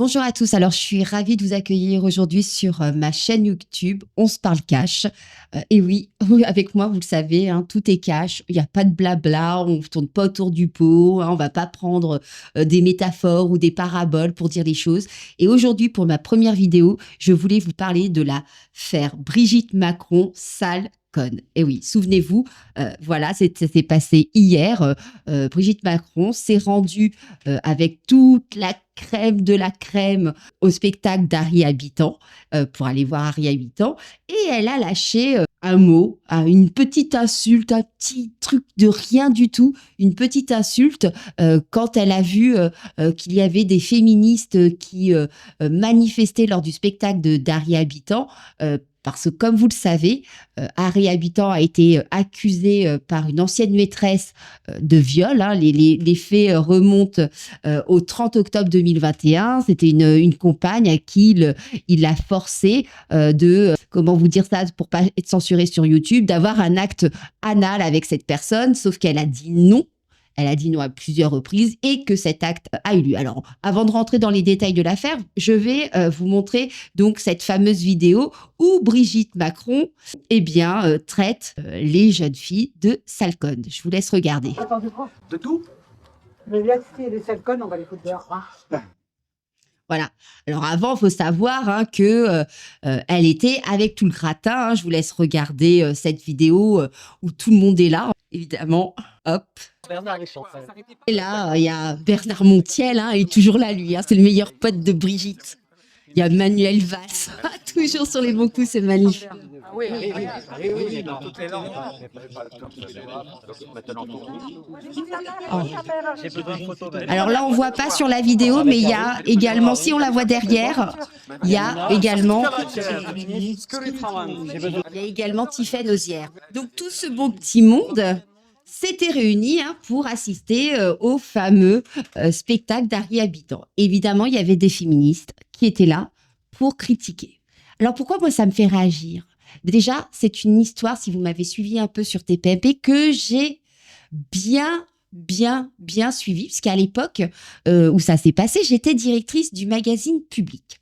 Bonjour à tous, alors je suis ravie de vous accueillir aujourd'hui sur ma chaîne YouTube On se parle cash. Et oui, avec moi, vous le savez, hein, tout est cash, il n'y a pas de blabla, on ne tourne pas autour du pot, hein, on ne va pas prendre des métaphores ou des paraboles pour dire les choses. Et aujourd'hui, pour ma première vidéo, je voulais vous parler de l'affaire Brigitte Macron, sale conne. Et oui, souvenez-vous, voilà, ça s'est passé hier. Brigitte Macron s'est rendue avec toute la crème de la crème au spectacle d'Harry Habitant pour aller voir Harry Habitant, et elle a lâché un mot, une petite insulte, un petit truc de rien du tout, une petite insulte quand elle a vu qu'il y avait des féministes qui manifestaient lors du spectacle d'Harry Habitant. Parce que, comme vous le savez, Harry Habitant a été accusé par une ancienne maîtresse de viol. Hein. Les faits remontent au 30 octobre 2021. C'était une compagne à qui il l'a forcé comment vous dire ça pour pas être censuré sur YouTube, d'avoir un acte anal avec cette personne, sauf qu'elle a dit non. Elle a dit non à plusieurs reprises et que cet acte a eu lieu. Alors, avant de rentrer dans les détails de l'affaire, je vais vous montrer donc cette fameuse vidéo où Brigitte Macron traite les jeunes filles de sales connes. Je vous laisse regarder. De tout? Mais là, si les sales connes, on va les foutre dehors. Voilà. Alors avant, il faut savoir que elle était avec tout le gratin. Hein. Je vous laisse regarder cette vidéo où tout le monde est là, évidemment. Hop. Et là, il y a Bernard Montiel, il est toujours là, lui. C'est le meilleur pote de Brigitte. Il y a Manuel Valls, toujours sur les bons coups, c'est magnifique. Alors là, on ne voit pas sur la vidéo, mais il y a également, si on la voit derrière, il y a également Tiffaine Ozière. Donc tout ce beau petit monde s'était réuni pour assister au fameux spectacle d'Harry Habitant. Évidemment, il y avait des féministes qui étaient là pour critiquer. Alors pourquoi moi ça me fait réagir? Déjà, c'est une histoire, si vous m'avez suivi un peu sur TPMP, que j'ai bien suivi, puisqu'à l'époque où ça s'est passé, j'étais directrice du magazine Public.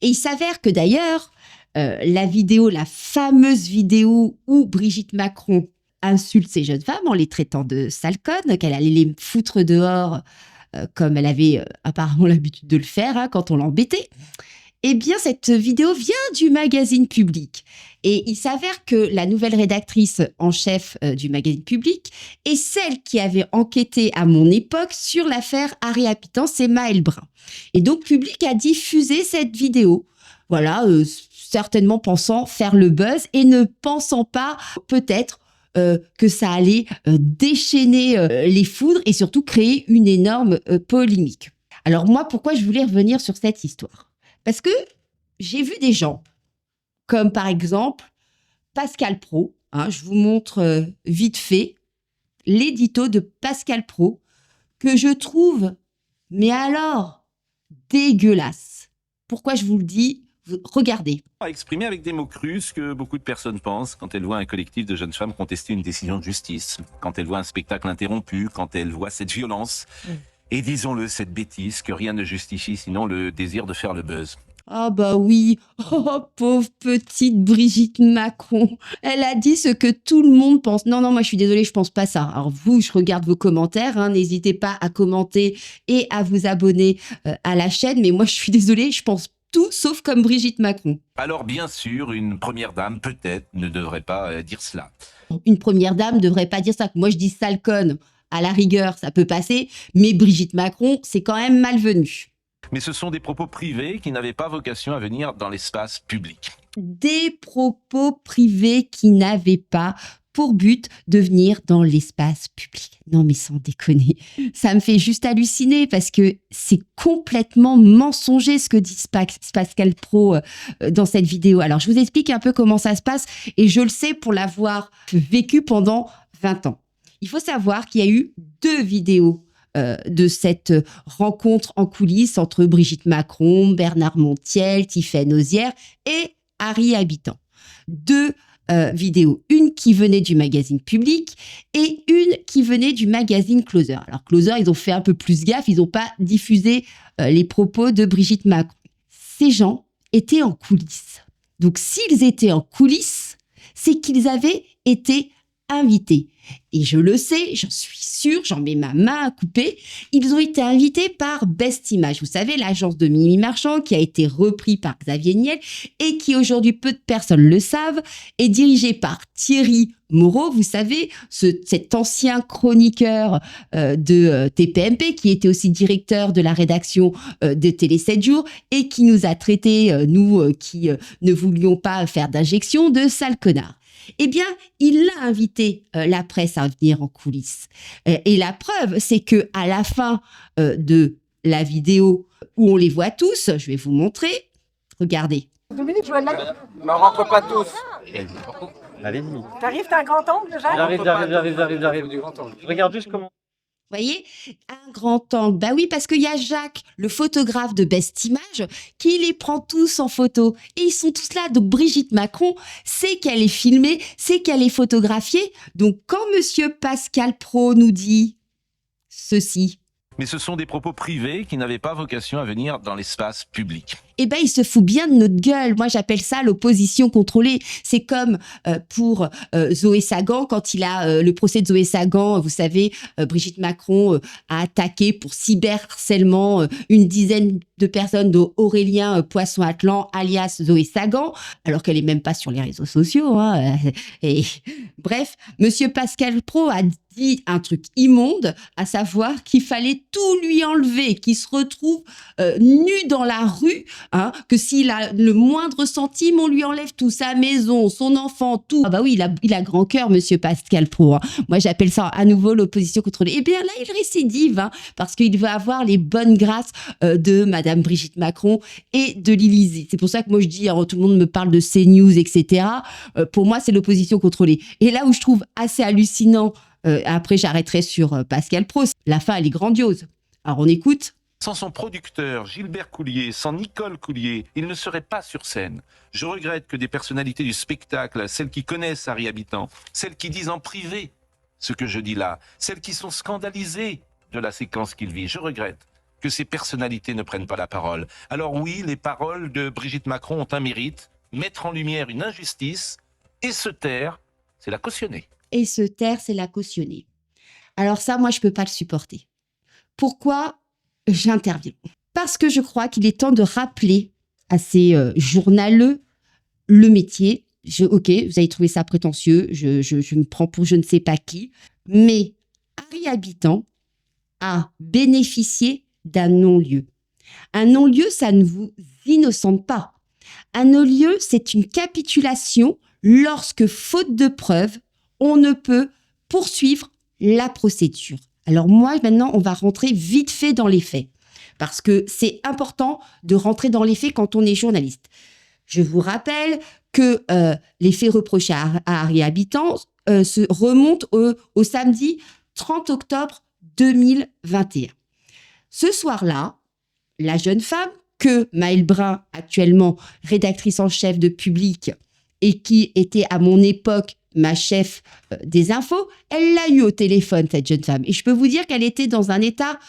Et il s'avère que d'ailleurs, la fameuse vidéo où Brigitte Macron insulte ces jeunes femmes en les traitant de sales connes, qu'elle allait les foutre dehors comme elle avait apparemment l'habitude de le faire quand on l'embêtait. Eh bien, cette vidéo vient du magazine Public. Et il s'avère que la nouvelle rédactrice en chef du magazine Public est celle qui avait enquêté à mon époque sur l'affaire Harry Habitant, c'est Maëlle Brun. Et donc, Public a diffusé cette vidéo. Voilà, certainement pensant faire le buzz et ne pensant pas peut-être que ça allait déchaîner les foudres et surtout créer une énorme polémique. Alors moi, pourquoi je voulais revenir sur cette histoire? Parce que j'ai vu des gens, comme par exemple Pascal Praud, je vous montre vite fait l'édito de Pascal Praud, que je trouve, mais alors, dégueulasse. Pourquoi je vous le dis? Regardez. À exprimer avec des mots crus ce que beaucoup de personnes pensent quand elles voient un collectif de jeunes femmes contester une décision de justice, quand elles voient un spectacle interrompu, quand elles voient cette violence. Et disons-le, cette bêtise que rien ne justifie sinon le désir de faire le buzz. Ah bah oui, oh pauvre petite Brigitte Macron, elle a dit ce que tout le monde pense. Non, moi je suis désolée, je pense pas ça. Alors vous, je regarde vos commentaires, n'hésitez pas à commenter et à vous abonner à la chaîne, mais moi je suis désolée, je pense tout sauf comme Brigitte Macron. Alors bien sûr, une première dame peut-être ne devrait pas dire cela. Une première dame ne devrait pas dire ça. Moi je dis sale conne, à la rigueur ça peut passer, mais Brigitte Macron c'est quand même malvenu. Mais ce sont des propos privés qui n'avaient pas vocation à venir dans l'espace public. Des propos privés qui n'avaient pas pour but de venir dans l'espace public. Non mais sans déconner, ça me fait juste halluciner parce que c'est complètement mensonger ce que dit Pascal Praud dans cette vidéo. Alors je vous explique un peu comment ça se passe et je le sais pour l'avoir vécu pendant 20 ans. Il faut savoir qu'il y a eu 2 vidéos de cette rencontre en coulisses entre Brigitte Macron, Bernard Montiel, Tiffaine Ozière et Harry Habitant. 2 vidéos. Une qui venait du magazine Public et une qui venait du magazine Closer. Alors Closer, ils ont fait un peu plus gaffe, ils n'ont pas diffusé les propos de Brigitte Macron. Ces gens étaient en coulisses. Donc s'ils étaient en coulisses, c'est qu'ils avaient été invités. Et je le sais, j'en suis sûre, j'en mets ma main à couper. Ils ont été invités par Best Image. Vous savez, l'agence de Mimi Marchand qui a été repris par Xavier Niel et qui aujourd'hui, peu de personnes le savent, est dirigée par Thierry Moreau. Vous savez, cet ancien chroniqueur de TPMP qui était aussi directeur de la rédaction de Télé 7 jours et qui nous a traités, nous qui ne voulions pas faire d'injection, de sales connards. Eh bien, il a invité la presse à venir en coulisses. Et la preuve, c'est que à la fin de la vidéo où on les voit tous, je vais vous montrer. Regardez. Dominique, je vois là. Mais on rentre pas tous. Allez-y. T'arrives, t'as un grand angle, Jacques? J'arrive. Je regarde juste comment. Vous voyez, un grand angle. Bah oui, parce qu'il y a Jacques, le photographe de Best Image, qui les prend tous en photo. Et ils sont tous là. Donc Brigitte Macron sait qu'elle est filmée, sait qu'elle est photographiée. Donc quand Monsieur Pascal Praud nous dit ceci, Mais ce sont des propos privés qui n'avaient pas vocation à venir dans l'espace public. eh ben, il se fout bien de notre gueule. Moi, j'appelle ça l'opposition contrôlée. C'est comme pour Zoé Sagan, quand il a le procès de Zoé Sagan, vous savez, Brigitte Macron a attaqué pour cyberharcèlement une dizaine de personnes d'Aurélien Poisson-Atlan, alias Zoé Sagan, alors qu'elle est même pas sur les réseaux sociaux. Hein. Et bref, Monsieur Pascal Praud a dit un truc immonde, à savoir qu'il fallait tout lui enlever, qu'il se retrouve nu dans la rue, hein, que s'il a le moindre centime, on lui enlève tout, sa maison, son enfant, tout. Ah bah oui, il a grand cœur, Monsieur Pascal Praud. Hein. Moi, j'appelle ça à nouveau l'opposition contrôlée. Eh bien là, il récidive, hein, parce qu'il veut avoir les bonnes grâces de Madame Brigitte Macron et de l'Élysée. C'est pour ça que moi je dis, alors, tout le monde me parle de CNews, etc. Pour moi, c'est l'opposition contrôlée. Et là où je trouve assez hallucinant, après j'arrêterai sur Pascal Praud, la fin elle est grandiose. Alors on écoute. Sans son producteur, Gilbert Coulier, sans Nicole Coulier, il ne serait pas sur scène. Je regrette que des personnalités du spectacle, celles qui connaissent Harry Habitant, celles qui disent en privé ce que je dis là, celles qui sont scandalisées de la séquence qu'il vit, je regrette que ces personnalités ne prennent pas la parole. Alors oui, les paroles de Brigitte Macron ont un mérite, mettre en lumière une injustice et se taire, c'est la cautionner. Et se taire, c'est la cautionner. Alors ça, moi, je peux pas le supporter. Pourquoi j'interviens? Parce que je crois qu'il est temps de rappeler à ces journaleux le métier. Ok, vous avez trouvé ça prétentieux, je me prends pour je ne sais pas qui, mais Harry Habitant a bénéficié d'un non-lieu. Un non-lieu, ça ne vous innocente pas. Un non-lieu, c'est une capitulation lorsque, faute de preuves, on ne peut poursuivre la procédure. Alors moi, maintenant, on va rentrer vite fait dans les faits, parce que c'est important de rentrer dans les faits quand on est journaliste. Je vous rappelle que les faits reprochés à Harry Habitant se remontent au samedi 30 octobre 2021. Ce soir-là, la jeune femme que Maëlle Brun, actuellement rédactrice en chef de Public, et qui était à mon époque ma chef des infos, elle l'a eu au téléphone, cette jeune femme. Et je peux vous dire qu'elle était dans un état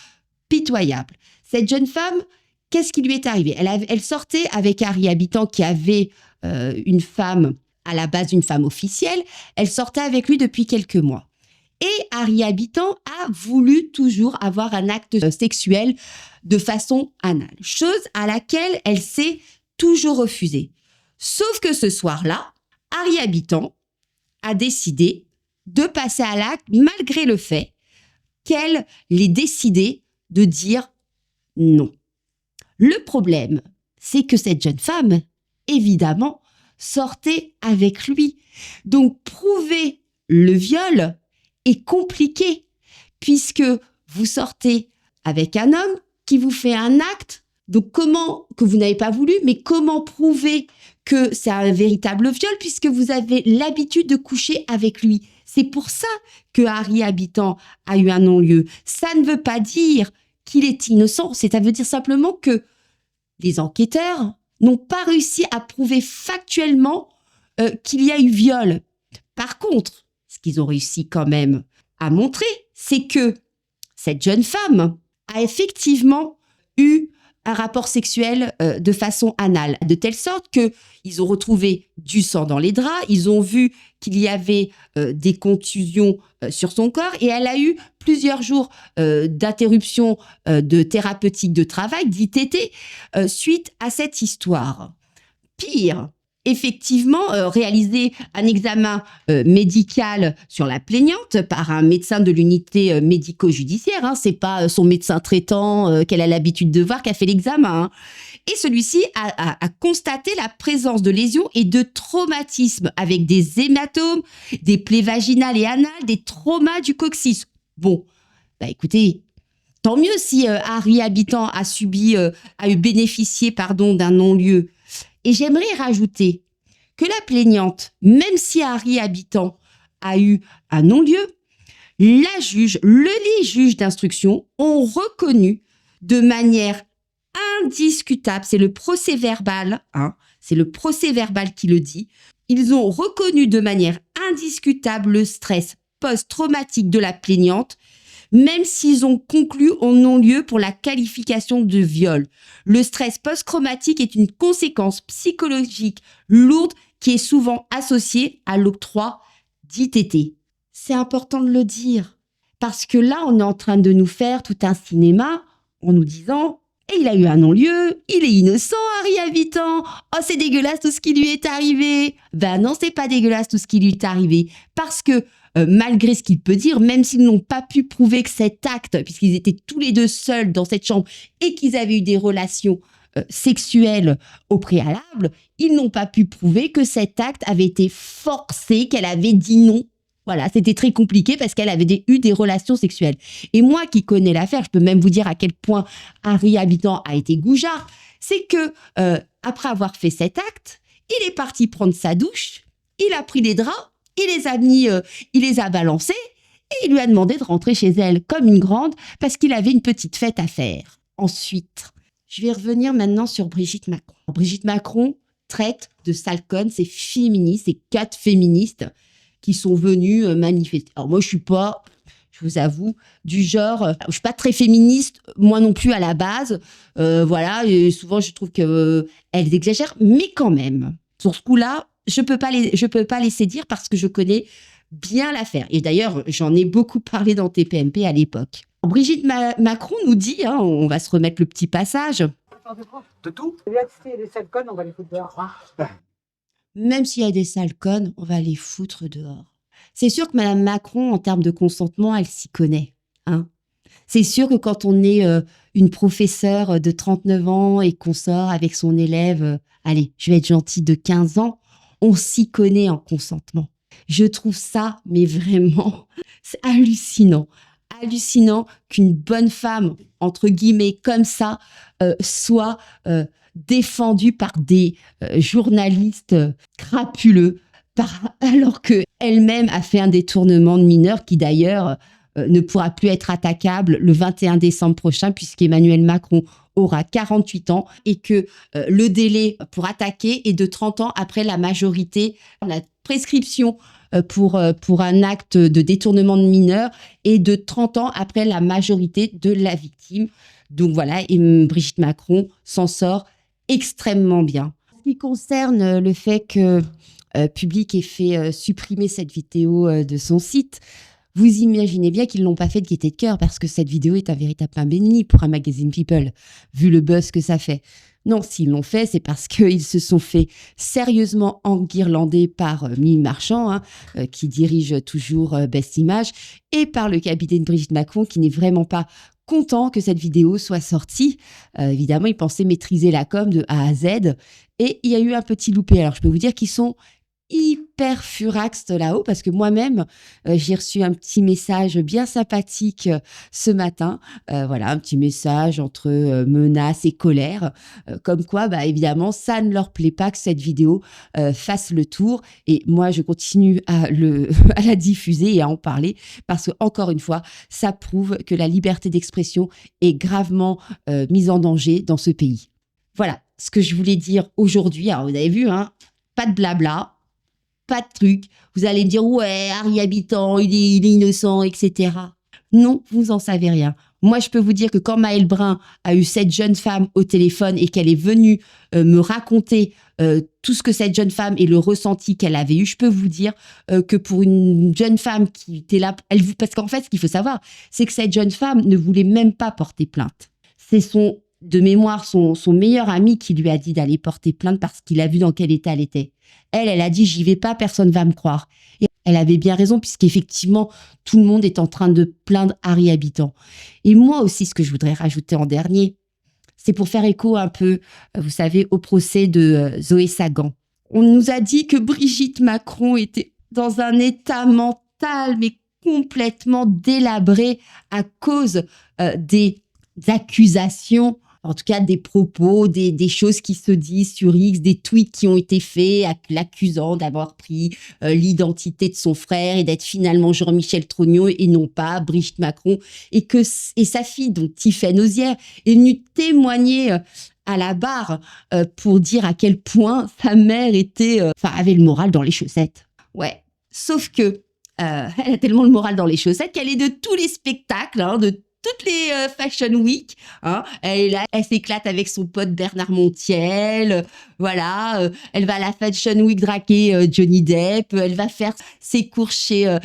pitoyable. Cette jeune femme, qu'est-ce qui lui est arrivé? Elle sortait avec Harry Habitant, qui avait une femme, à la base une femme officielle. Elle sortait avec lui depuis quelques mois. Et Harry Habitant a voulu toujours avoir un acte sexuel de façon anale, chose à laquelle elle s'est toujours refusée. Sauf que ce soir-là, Harry Habitant a décidé de passer à l'acte malgré le fait qu'elle ait décidé de dire non. Le problème, c'est que cette jeune femme, évidemment, sortait avec lui. Donc, prouver le viol est compliqué puisque vous sortez avec un homme qui vous fait un acte, donc que vous n'avez pas voulu, mais comment prouver que c'est un véritable viol puisque vous avez l'habitude de coucher avec lui? C'est pour ça que Harry Habitant a eu un non-lieu. Ça ne veut pas dire qu'il est innocent, ça veut dire simplement que les enquêteurs n'ont pas réussi à prouver factuellement qu'il y a eu viol. Par contre, ce qu'ils ont réussi quand même à montrer, c'est que cette jeune femme a effectivement eu un rapport sexuel de façon anale, de telle sorte qu'ils ont retrouvé du sang dans les draps, ils ont vu qu'il y avait des contusions sur son corps et elle a eu plusieurs jours d'interruption de thérapeutique de travail, d'ITT, suite à cette histoire. Pire, effectivement, réaliser un examen médical sur la plaignante par un médecin de l'unité médico-judiciaire. Hein, c'est pas son médecin traitant qu'elle a l'habitude de voir qui a fait l'examen. Hein. Et celui-ci a constaté la présence de lésions et de traumatismes avec des hématomes, des plaies vaginales et anales, des traumas du coccyx. Bon, bah écoutez, tant mieux si Harry Habitant a eu bénéficié d'un non-lieu. Et j'aimerais rajouter que la plaignante, même si Harry Habitant a eu un non-lieu, les juges d'instruction ont reconnu de manière indiscutable, c'est le procès-verbal, hein, c'est le procès-verbal qui le dit, ils ont reconnu de manière indiscutable le stress post-traumatique de la plaignante, même s'ils ont conclu au non-lieu pour la qualification de viol. Le stress post-traumatique est une conséquence psychologique lourde qui est souvent associée à l'octroi d'ITT. C'est important de le dire, parce que là, on est en train de nous faire tout un cinéma en nous disant « Et il a eu un non-lieu, il est innocent, Harry Habitant. Oh, c'est dégueulasse tout ce qui lui est arrivé. » Ben non, c'est pas dégueulasse tout ce qui lui est arrivé, parce que malgré ce qu'il peut dire, même s'ils n'ont pas pu prouver que cet acte, puisqu'ils étaient tous les deux seuls dans cette chambre et qu'ils avaient eu des relations sexuelles au préalable, ils n'ont pas pu prouver que cet acte avait été forcé, qu'elle avait dit non. Voilà, c'était très compliqué parce qu'elle avait eu des relations sexuelles. Et moi qui connais l'affaire, je peux même vous dire à quel point Harry Habitant a été goujard, c'est que après avoir fait cet acte, il est parti prendre sa douche, il a pris les draps, il les a balancés et il lui a demandé de rentrer chez elle comme une grande parce qu'il avait une petite fête à faire. Ensuite, je vais revenir maintenant sur Brigitte Macron. Brigitte Macron traite de sale conne ces féministes, ces 4 féministes qui sont venues manifester. Alors moi, je vous avoue, du genre, je suis pas très féministe, moi non plus à la base. Voilà, et souvent je trouve qu'elles exagèrent, mais quand même, sur ce coup-là, je peux pas laisser dire parce que je connais bien l'affaire. Et d'ailleurs, j'en ai beaucoup parlé dans TPMP à l'époque. Brigitte Macron nous dit, hein, on va se remettre le petit passage. De tout. Les sales connes, on va les foutre dehors. Même s'il y a des sales connes, on va les foutre dehors. C'est sûr que Madame Macron, en termes de consentement, elle s'y connaît. Hein. C'est sûr que quand on est une professeure de 39 ans et qu'on sort avec son élève, allez, je vais être gentille, de 15 ans, on s'y connaît en consentement. Je trouve ça, mais vraiment, c'est hallucinant. Hallucinant qu'une bonne femme, entre guillemets, comme ça, soit défendue par des journalistes crapuleux, alors qu'elle-même a fait un détournement de mineur qui d'ailleurs ne pourra plus être attaquable le 21 décembre prochain puisqu'Emmanuel Macron aura 48 ans et que le délai pour attaquer est de 30 ans après la majorité. La prescription pour un acte de détournement de mineur est de 30 ans après la majorité de la victime. Donc voilà, et Brigitte Macron s'en sort extrêmement bien. En ce qui concerne le fait que Public ait fait supprimer cette vidéo de son site, vous imaginez bien qu'ils ne l'ont pas fait de gaieté de cœur parce que cette vidéo est un véritable pain béni pour un magazine People, vu le buzz que ça fait. Non, s'ils l'ont fait, c'est parce qu'ils se sont fait sérieusement enguirlander par Mimi Marchand, hein, qui dirige toujours Best Image, et par le cabinet de Brigitte Macron, qui n'est vraiment pas content que cette vidéo soit sortie. Évidemment, ils pensaient maîtriser la com de A à Z, et il y a eu un petit loupé. Alors, je peux vous dire qu'ils sont hyper furax là-haut parce que moi-même j'ai reçu un petit message bien sympathique ce matin, voilà, un petit message entre menaces et colère, comme quoi évidemment ça ne leur plaît pas que cette vidéo fasse le tour, et moi je continue à la diffuser et à en parler parce que encore une fois ça prouve que la liberté d'expression est gravement mise en danger dans ce pays. Voilà ce que je voulais dire aujourd'hui. Alors vous avez vu, hein, pas de blabla. pas de truc. Vous allez me dire, ouais, Harry Habitant, il est innocent, etc. Non, vous en savez rien. Moi, je peux vous dire que quand Maëlle Brun a eu cette jeune femme au téléphone et qu'elle est venue me raconter tout ce que cette jeune femme et le ressenti qu'elle avait eu, je peux vous dire que pour une jeune femme qui était là, parce qu'en fait, ce qu'il faut savoir, c'est que cette jeune femme ne voulait même pas porter plainte. C'est de mémoire, son meilleur ami qui lui a dit d'aller porter plainte parce qu'il a vu dans quel état elle était. Elle a dit, j'y vais pas, personne va me croire. Et elle avait bien raison, puisqu'effectivement, tout le monde est en train de plaindre Harry Habitant. Et moi aussi, ce que je voudrais rajouter en dernier, c'est pour faire écho un peu, vous savez, au procès de Zoé Sagan. On nous a dit que Brigitte Macron était dans un état mental, mais complètement délabré à cause des accusations, en tout cas des propos, des choses qui se disent sur X, des tweets qui ont été faits l'accusant d'avoir pris l'identité de son frère et d'être finalement Jean-Michel Trogneux et non pas Brigitte Macron, et sa fille, donc Tiffaine Ozière, est venue témoigner à la barre pour dire à quel point sa mère avait le moral dans les chaussettes. Ouais, sauf que elle a tellement le moral dans les chaussettes qu'elle est de tous les spectacles, de toutes les Fashion Week, elle s'éclate avec son pote Bernard Montiel, voilà, elle va à la Fashion Week draguer Johnny Depp, elle va faire ses courses chez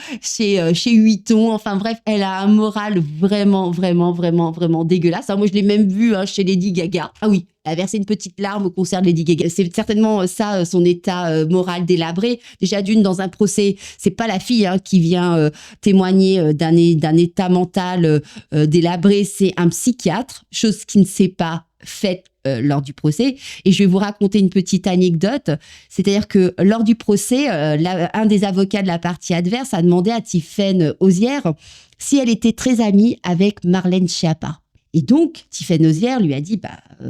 Vuitton, enfin bref, elle a un moral vraiment, vraiment, vraiment, vraiment dégueulasse. Alors moi, je l'ai même vu chez Lady Gaga. Ah oui, elle a versé une petite larme au concert de Lady Gaga. C'est certainement ça, son état moral délabré. Déjà dans un procès, c'est pas la fille qui vient témoigner d'un état mental délabré, c'est un psychiatre, chose qui ne s'est pas faite lors du procès. Et je vais vous raconter une petite anecdote. C'est-à-dire que lors du procès, un des avocats de la partie adverse a demandé à Tiffaine Ozière si elle était très amie avec Marlène Schiappa. Et donc, Tiffaine Ozière lui a dit,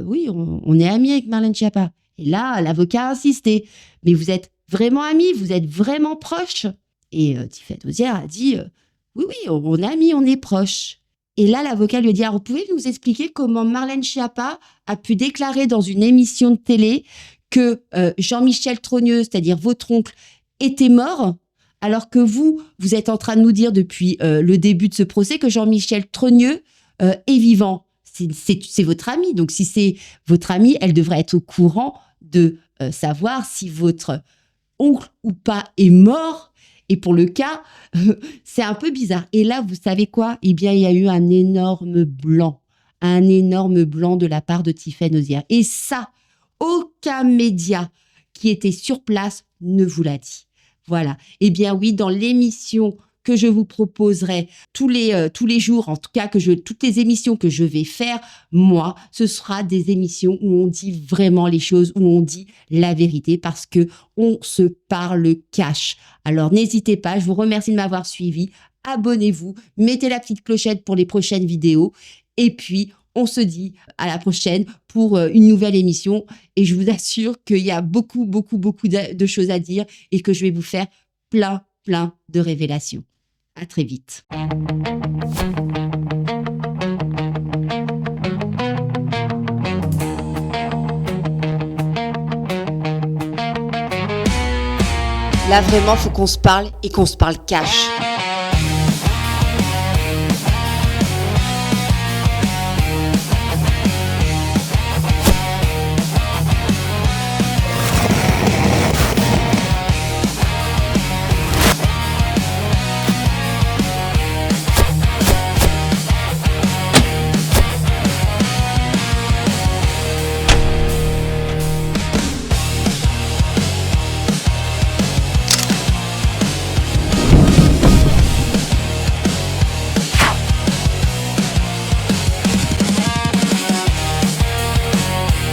oui, on est amis avec Marlène Schiappa. Et là, l'avocat a insisté. Mais vous êtes vraiment amis, vous êtes vraiment proches. Et Tiffaine Ozière a dit, oui, on est amis, on est proches. Et là, l'avocat lui a dit, alors, vous pouvez nous expliquer comment Marlène Schiappa a pu déclarer dans une émission de télé que Jean-Michel Trogneux, c'est-à-dire votre oncle, était mort, alors que vous êtes en train de nous dire depuis le début de ce procès que Jean-Michel Trogneux est vivant. C'est votre amie. Donc, si c'est votre amie, elle devrait être au courant de savoir si votre oncle ou pas est mort. Et pour le cas, c'est un peu bizarre. Et là, vous savez quoi? Eh bien, il y a eu un énorme blanc de la part de Tiffaine Ozière. Et ça, aucun média qui était sur place ne vous l'a dit. Voilà. Eh bien oui, dans l'émission que je vous proposerai tous les jours, en tout cas toutes les émissions que je vais faire, moi, ce sera des émissions où on dit vraiment les choses, où on dit la vérité, parce que on se parle cash. Alors n'hésitez pas, je vous remercie de m'avoir suivi, abonnez-vous, mettez la petite clochette pour les prochaines vidéos, et puis on se dit à la prochaine pour une nouvelle émission, et je vous assure qu'il y a beaucoup de choses à dire, et que je vais vous faire plein de révélations. À très vite. Là, vraiment, faut qu'on se parle et qu'on se parle cash.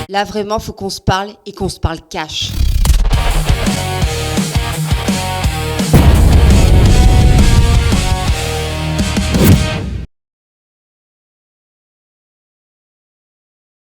Là, vraiment, faut qu'on se parle et qu'on se parle cash.